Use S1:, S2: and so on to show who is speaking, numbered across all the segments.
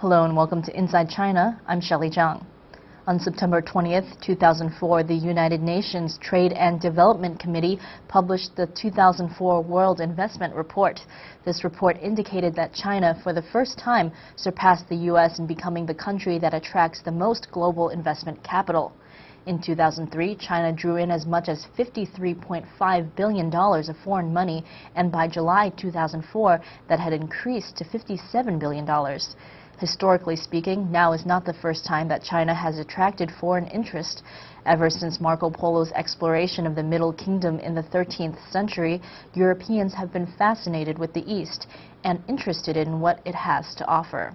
S1: Hello and welcome to Inside China. I'm Shelley Zhang. On September 20th, 2004, the United Nations Trade and Development Committee published the 2004 World Investment Report. This report indicated that China, for the first time, surpassed the U.S. in becoming the country that attracts the most global investment capital. In 2003, China drew in as much as $53.5 billion of foreign money, and by July 2004, that had increased to $57 billion. Historically speaking, now is not the first time that China has attracted foreign interest. Ever since Marco Polo's exploration of the Middle Kingdom in the 13th century, Europeans have been fascinated with the East and interested in what it has to offer.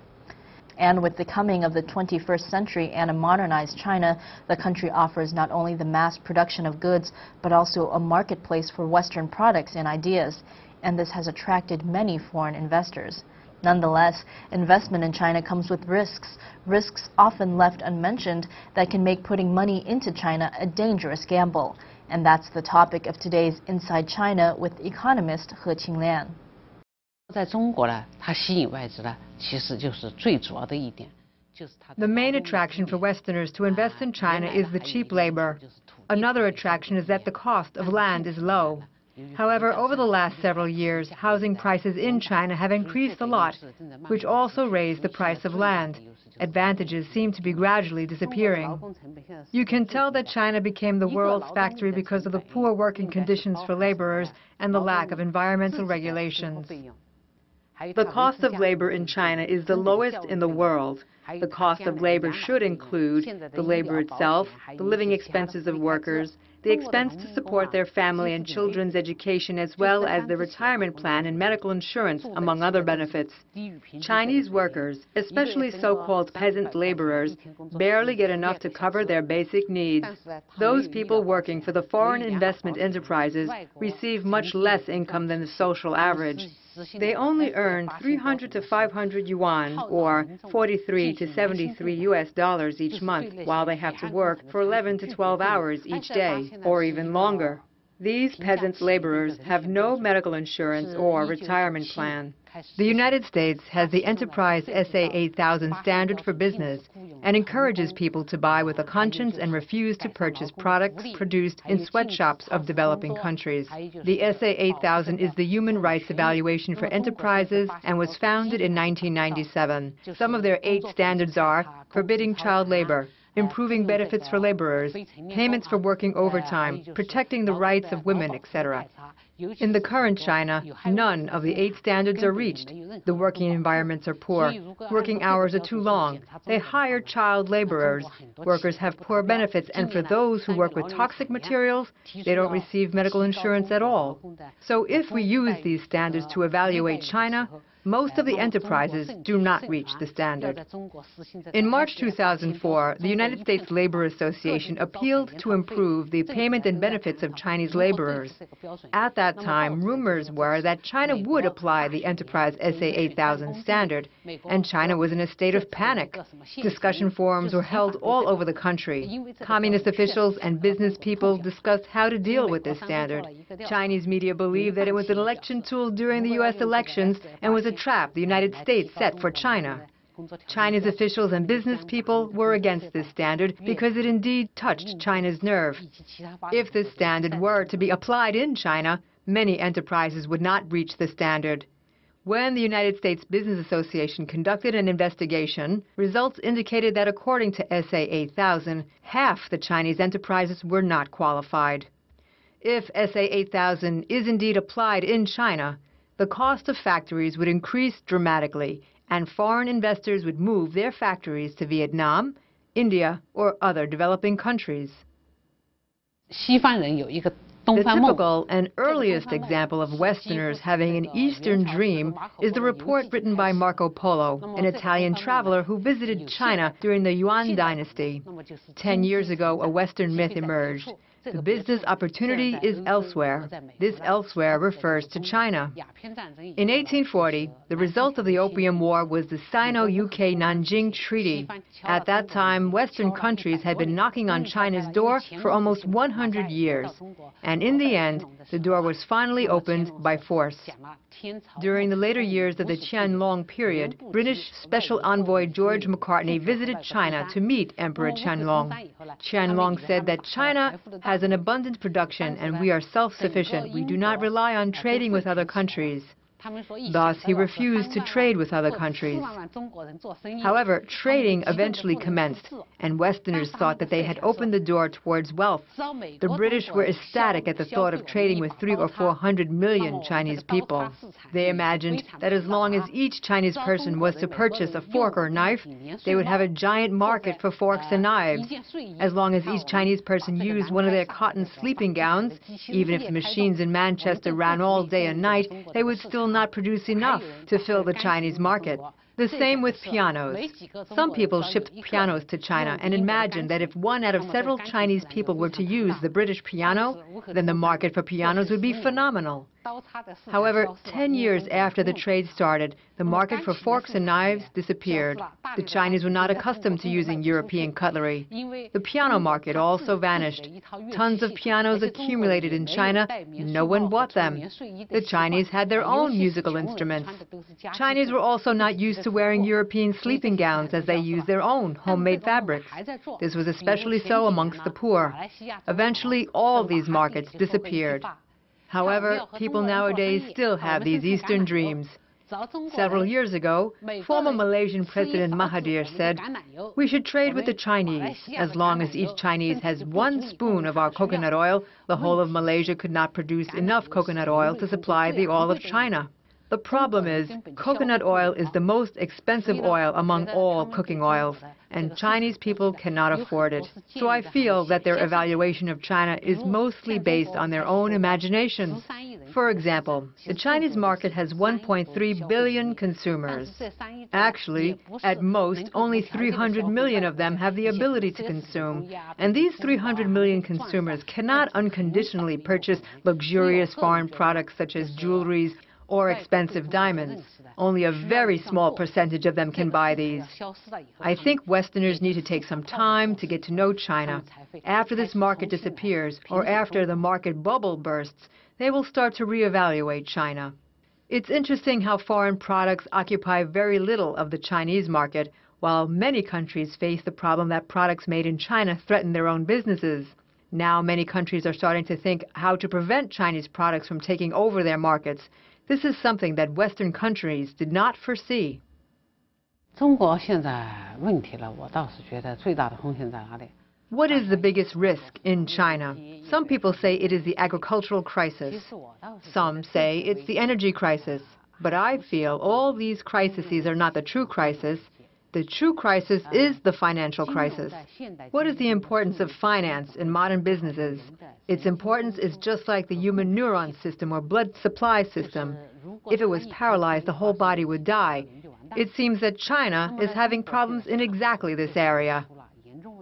S1: And with the coming of the 21st century and a modernized China, the country offers not only the mass production of goods, but also a marketplace for Western products and ideas. And this has attracted many foreign investors. Nonetheless, investment in China comes with risks often left unmentioned that can make putting money into China a dangerous gamble. And that's the topic of today's Inside China with economist QingLian.
S2: 在中国呢，它吸引外资呢，其实就是最主要的一点，就是它。
S3: The main attraction for Westerners to invest in China is the cheap labor. Another attraction is that the cost of land is low. However, over the last several years, housing prices in China have increased a lot, which also raised the price of land. Advantages seem to be gradually disappearing. You can tell that China became the world's factory because of the poor working conditions for laborers and the lack of environmental regulations. The cost of labor in China is the lowest in the world. The cost of labor should include the labor itself, the living expenses of workers, the expense to support their family and children's education, as well as the retirement plan and medical insurance, among other benefits. Chinese workers, especially so-called peasant laborers, barely get enough to cover their basic needs. Those people working for the foreign investment enterprises receive much less income than the social average. They only earn 300 to 500 yuan, or 43 to 73 US dollars each month, while they have to work for 11 to 12 hours each day, or even longer. These peasant laborers have no medical insurance or retirement plan. The United States has the Enterprise SA 8000 standard for business and encourages people to buy with a conscience and refuse to purchase products produced in sweatshops of developing countries. The SA 8000 is the human rights evaluation for enterprises and was founded in 1997. Some of their 8 standards are forbidding child labor, improving benefits for laborers, payments for working overtime, protecting the rights of women, etc. In the current China, none of the 8 standards are reached. The working environments are poor. Working hours are too long. They hire child laborers. Workers have poor benefits, and for those who work with toxic materials, they don't receive medical insurance at all. So if we use these standards to evaluate China, most of the enterprises do not reach the standard. In March 2004, the United States Labor Association appealed to improve the payment and benefits of Chinese laborers. At that time, rumors were that China would apply the Enterprise SA 8000 standard, and China was in a state of panic. Discussion forums were held all over the country. Communist officials and business people discussed how to deal with this standard. Chinese media believed that it was an election tool during the U.S. elections and was a trap the United States set for China. Chinese officials and business people were against this standard because it indeed touched China's nerve. If this standard were to be applied in China, many enterprises would not reach the standard. When the United States Business Association conducted an investigation, results indicated that according to SA 8000, half the Chinese enterprises were not qualified. If SA 8000 is indeed applied in China, the cost of factories would increase dramatically, and foreign investors would move their factories to Vietnam, India, or other developing countries. The typical and earliest example of Westerners having an Eastern dream is the report written by Marco Polo, an Italian traveler who visited China during the Yuan dynasty. 10 years ago, a Western myth emerged. The business opportunity is elsewhere. This elsewhere refers to China. In 1840, the result of the Opium War was the Sino-UK Nanjing Treaty. At that time, Western countries had been knocking on China's door for almost 100 years. And in the end, the door was finally opened by force. During the later years of the Qianlong period, British Special Envoy George Macartney visited China to meet Emperor Qianlong. Qianlong said that China has an abundant production and we are self-sufficient. We do not rely on trading with other countries. Thus, he refused to trade with other countries. However, trading eventually commenced, and Westerners thought that they had opened the door towards wealth. The British were ecstatic at the thought of trading with 300 or 400 million Chinese people. They imagined that as long as each Chinese person was to purchase a fork or knife, they would have a giant market for forks and knives. As long as each Chinese person used one of their cotton sleeping gowns, even if the machines in Manchester ran all day and night, they would still not produce enough to fill the Chinese market. The same with pianos. Some people shipped pianos to China and imagined that if one out of several Chinese people were to use the British piano, then the market for pianos would be phenomenal. However, 10 years after the trade started, the market for forks and knives disappeared. The Chinese were not accustomed to using European cutlery. The piano market also vanished. Tons of pianos accumulated in China. No one bought them. The Chinese had their own musical instruments. Chinese were also not used to wearing European sleeping gowns as they used their own homemade fabrics. This was especially so amongst the poor. Eventually, all these markets disappeared. However, people nowadays still have these Eastern dreams. Several years ago, former Malaysian President Mahathir said, "We should trade with the Chinese. As long as each Chinese has 1 spoon of our coconut oil, the whole of Malaysia could not produce enough coconut oil to supply the all of China." The problem is, coconut oil is the most expensive oil among all cooking oils, and Chinese people cannot afford it. So I feel that their evaluation of China is mostly based on their own imaginations. For example, the Chinese market has 1.3 billion consumers. Actually, at most, only 300 million of them have the ability to consume, and these 300 million consumers cannot unconditionally purchase luxurious foreign products such as jewelries or expensive diamonds. Only a very small percentage of them can buy these. I think Westerners need to take some time to get to know China. After this market disappears, or after the market bubble bursts, they will start to reevaluate China. It's interesting how foreign products occupy very little of the Chinese market, while many countries face the problem that products made in China threaten their own businesses. Now many countries are starting to think how to prevent Chinese products from taking over their markets. This is something that Western countries did not foresee.
S2: 中国现在问题了，我倒是觉得最大的风险在哪里？
S3: What is the biggest risk in China? Some people say it is the agricultural crisis. Some say it's the energy crisis. But I feel all these crises are not the true crisis. The true crisis is the financial crisis. What is the importance of finance in modern businesses? Its importance is just like the human neuron system or blood supply system. If it was paralyzed, the whole body would die. It seems that China is having problems in exactly this area.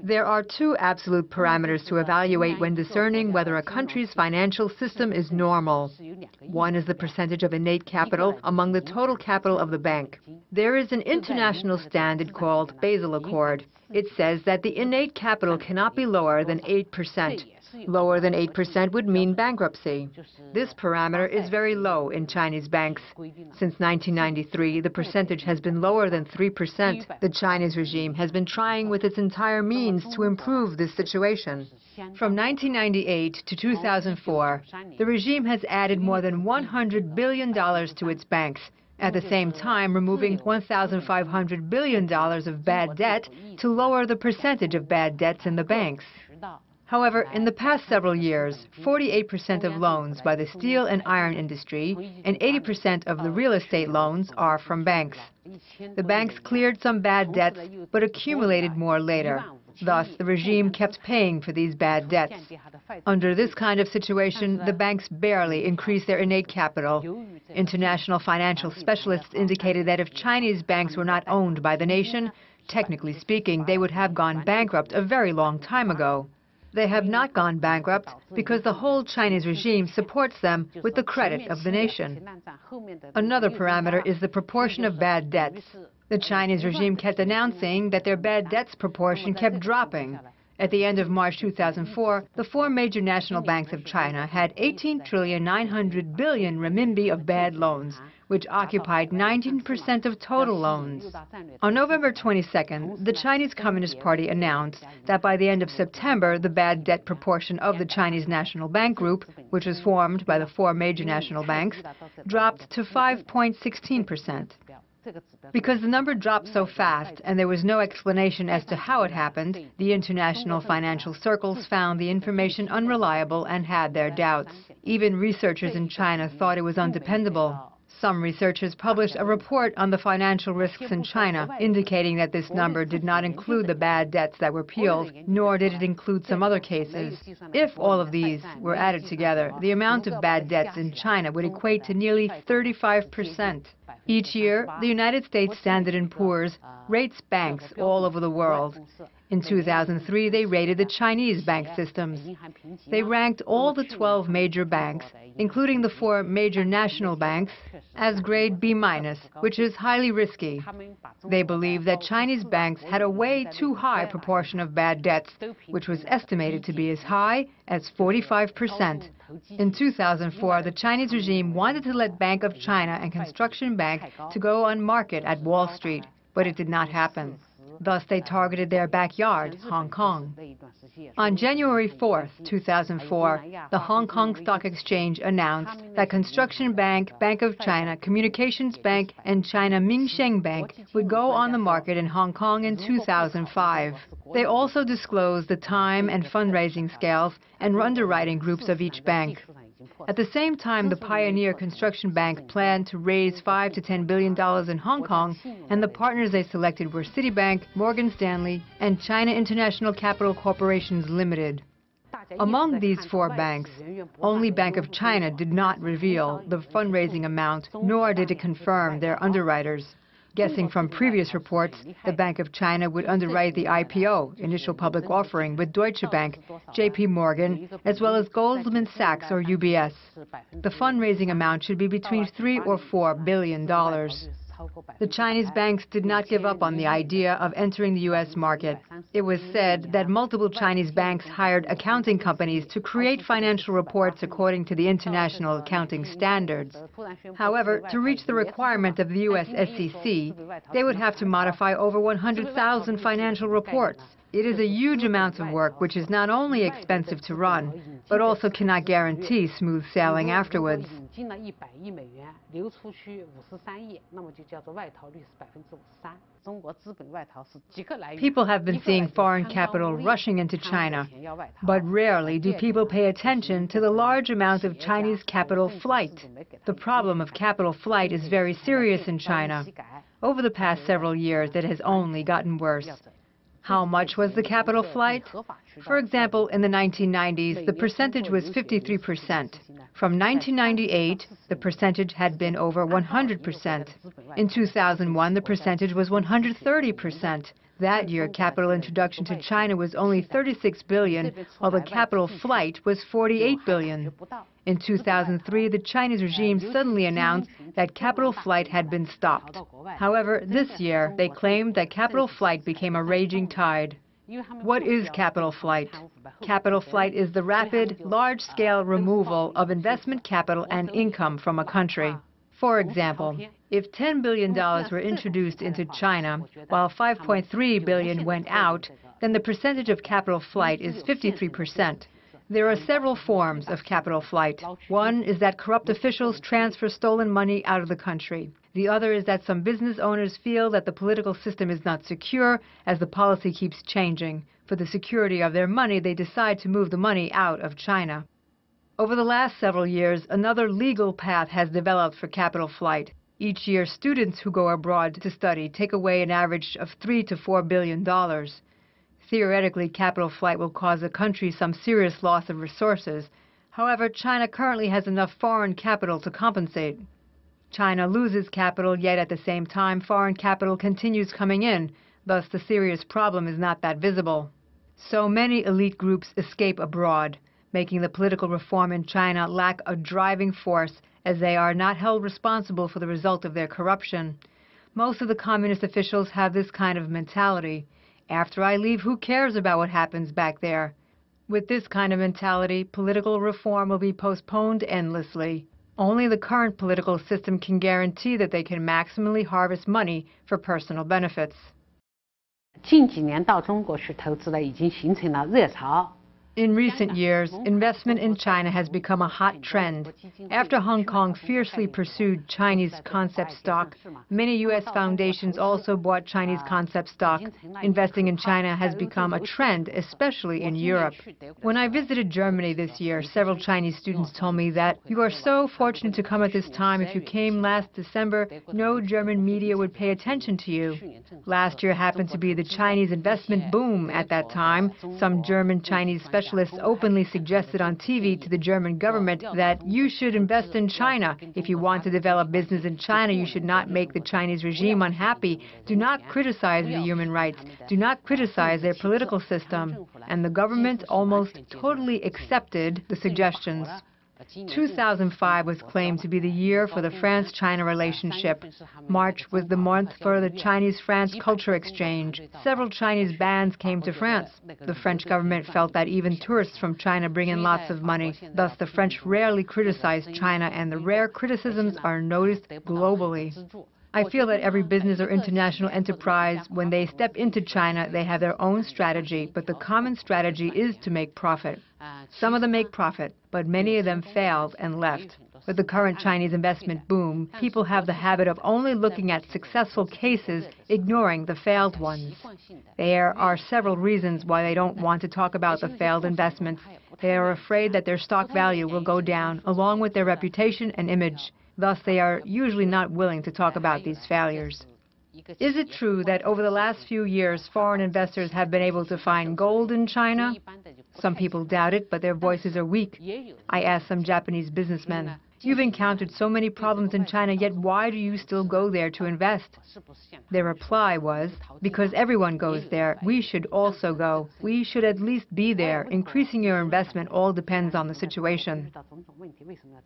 S3: There are 2 absolute parameters to evaluate when discerning whether a country's financial system is normal. One is the percentage of innate capital among the total capital of the bank. There is an international standard called Basel Accord. It says that the innate capital cannot be lower than 8%. Lower than 8% would mean bankruptcy. This parameter is very low in Chinese banks. Since 1993, the percentage has been lower than 3%. The Chinese regime has been trying with its entire means to improve this situation. From 1998 to 2004, the regime has added more than $100 billion to its banks, at the same time removing $1,500 billion of bad debt to lower the percentage of bad debts in the banks. However, in the past several years, 48% of loans by the steel and iron industry and 80% of the real estate loans are from banks. The banks cleared some bad debts, but accumulated more later. Thus, the regime kept paying for these bad debts. Under this kind of situation, the banks barely increased their innate capital. International financial specialists indicated that if Chinese banks were not owned by the nation, technically speaking, they would have gone bankrupt a very long time ago. they have not gone bankrupt because the whole Chinese regime supports them with the credit of the nation. Another parameter is the proportion of bad debts. The Chinese regime kept announcing that their bad debts proportion kept dropping. At the end of March 2004, the four major national banks of China had 18,900 billion renminbi of bad loans, which occupied 19% of total loans. On November 22nd, the Chinese Communist Party announced that by the end of September, the bad debt proportion of the Chinese National Bank Group, which was formed by the four major national banks, dropped to 5.16%. Because the number dropped so fast and there was no explanation as to how it happened, the international financial circles found the information unreliable and had their doubts. Even researchers in China thought it was undependable. Some researchers published a report on the financial risks in China, indicating that this number did not include the bad debts that were peeled, nor did it include some other cases. If all of these were added together, the amount of bad debts in China would equate to nearly 35%. Each year, the United States Standard & Poor's rates banks all over the world. In 2003, they rated the Chinese bank systems. They ranked all the 12 major banks, including the four major national banks, as grade B-, which is highly risky. They believe that Chinese banks had a way too high proportion of bad debts, which was estimated to be as high as 45%. In 2004, the Chinese regime wanted to let Bank of China and Construction Bank to go on market at Wall Street, but it did not happen. Thus, they targeted their backyard, Hong Kong. On January 4, 2004, the Hong Kong Stock Exchange announced that Construction Bank, Bank of China, Communications Bank, and China Minsheng Bank would go on the market in Hong Kong in 2005. They also disclosed the time and fundraising scales and underwriting groups of each bank. At the same time, the Pioneer Construction Bank planned to raise $5 to $10 billion in Hong Kong, and the partners they selected were Citibank, Morgan Stanley, and China International Capital Corporations Limited. Among these four banks, only Bank of China did not reveal the fundraising amount, nor did it confirm their underwriters. Guessing from previous reports, the Bank of China would underwrite the IPO, initial public offering, with Deutsche Bank, JP Morgan, as well as Goldman Sachs or UBS. The fundraising amount should be between $3 or $4 billion. The Chinese banks did not give up on the idea of entering the U.S. market. It was said that multiple Chinese banks hired accounting companies to create financial reports according to the international accounting standards. However, to reach the requirement of the U.S. SEC, they would have to modify over 100,000 financial reports. It is a huge amount of work which is not only expensive to run, but also cannot guarantee smooth sailing afterwards. People have been seeing foreign capital rushing into China, but rarely do people pay attention to the large amount of Chinese capital flight. The problem of capital flight is very serious in China. Over the past several years, it has only gotten worse. How much was the capital flight? For example, in the 1990s, the percentage was 53%. From 1998, the percentage had been over 100%. In 2001, the percentage was 130%. That year, capital introduction to China was only 36 billion, while the capital flight was 48 billion. In 2003, the Chinese regime suddenly announced that capital flight had been stopped. However, this year, they claimed that capital flight became a raging tide. What is capital flight? Capital flight is the rapid, large-scale removal of investment capital and income from a country. For example, if $10 billion were introduced into China, while 5.3 billion went out, then the percentage of capital flight is 53%. There are several forms of capital flight. One is that corrupt officials transfer stolen money out of the country. The other is that some business owners feel that the political system is not secure as the policy keeps changing. For the security of their money, they decide to move the money out of China. Over the last several years, another legal path has developed for capital flight. Each year, students who go abroad to study take away an average of $3 to $4 billion. Theoretically, capital flight will cause a country some serious loss of resources. However, China currently has enough foreign capital to compensate. China loses capital, yet at the same time, foreign capital continues coming in. Thus, the serious problem is not that visible. So many elite groups escape abroad, making the political reform in China lack a driving force as they are not held responsible for the result of their corruption. Most of the communist officials have this kind of mentality. After I leave, who cares about what happens back there? With this kind of mentality, political reform will be postponed endlessly. Only the current political system can guarantee that they can maximally harvest money for personal benefits.
S2: 近几年到中国去投资的已经形成了热潮。
S3: In recent years, investment in China has become a hot trend. After Hong Kong fiercely pursued Chinese concept stock, many U.S. foundations also bought Chinese concept stock. Investing in China has become a trend, especially in Europe. When I visited Germany this year, several Chinese students told me that you are so fortunate to come at this time. If you came last December, no German media would pay attention to you. Last year happened to be the Chinese investment boom at that time. Some German-Chinese specialists openly suggested on TV to the German government that you should invest in China. If you want to develop business in China, you should not make the Chinese regime unhappy. Do not criticize the human rights. Do not criticize their political system. And the government almost totally accepted the suggestions. 2005 was claimed to be the year for the France-China relationship. March was the month for the Chinese-France culture exchange. Several Chinese bands came to France. The French government felt that even tourists from China bring in lots of money. Thus, the French rarely criticize China, and the rare criticisms are noticed globally. I feel that every business or international enterprise, when they step into China, they have their own strategy, but the common strategy is to make profit. Some of them make profit, but many of them failed and left. With the current Chinese investment boom, people have the habit of only looking at successful cases, ignoring the failed ones. There are several reasons why they don't want to talk about the failed investments. They are afraid that their stock value will go down, along with their reputation and image. Thus, they are usually not willing to talk about these failures. Is it true that over the last few years, foreign investors have been able to find gold in China? Some people doubt it, but their voices are weak. I asked some Japanese businessmen, "You've encountered so many problems in China, yet why do you still go there to invest?" Their reply was, "Because everyone goes there, we should also go. We should at least be there. Increasing your investment all depends on the situation."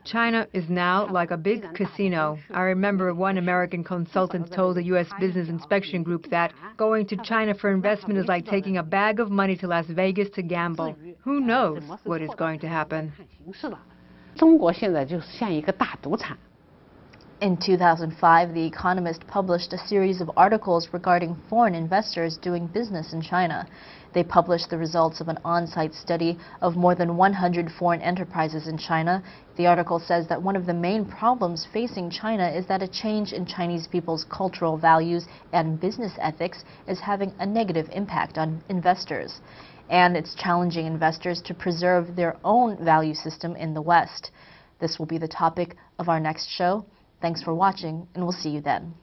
S3: China is now like a big casino. I remember one American consultant told the U.S. Business Inspection Group that going to China for investment is like taking a bag of money to Las Vegas to gamble. Who knows what is going to happen?
S2: 中国现在就是像一个大赌场。
S1: In 2005, The Economist published a series of articles regarding foreign investors doing business in China. They published the results of an on-site study of more than 100 foreign enterprises in China. The article says that one of the main problems facing China is that a change in Chinese people's cultural values and business ethics is having a negative impact on investors. And it's challenging investors to preserve their own value system in the West. This will be the topic of our next show. Thanks for watching, and we'll see you then.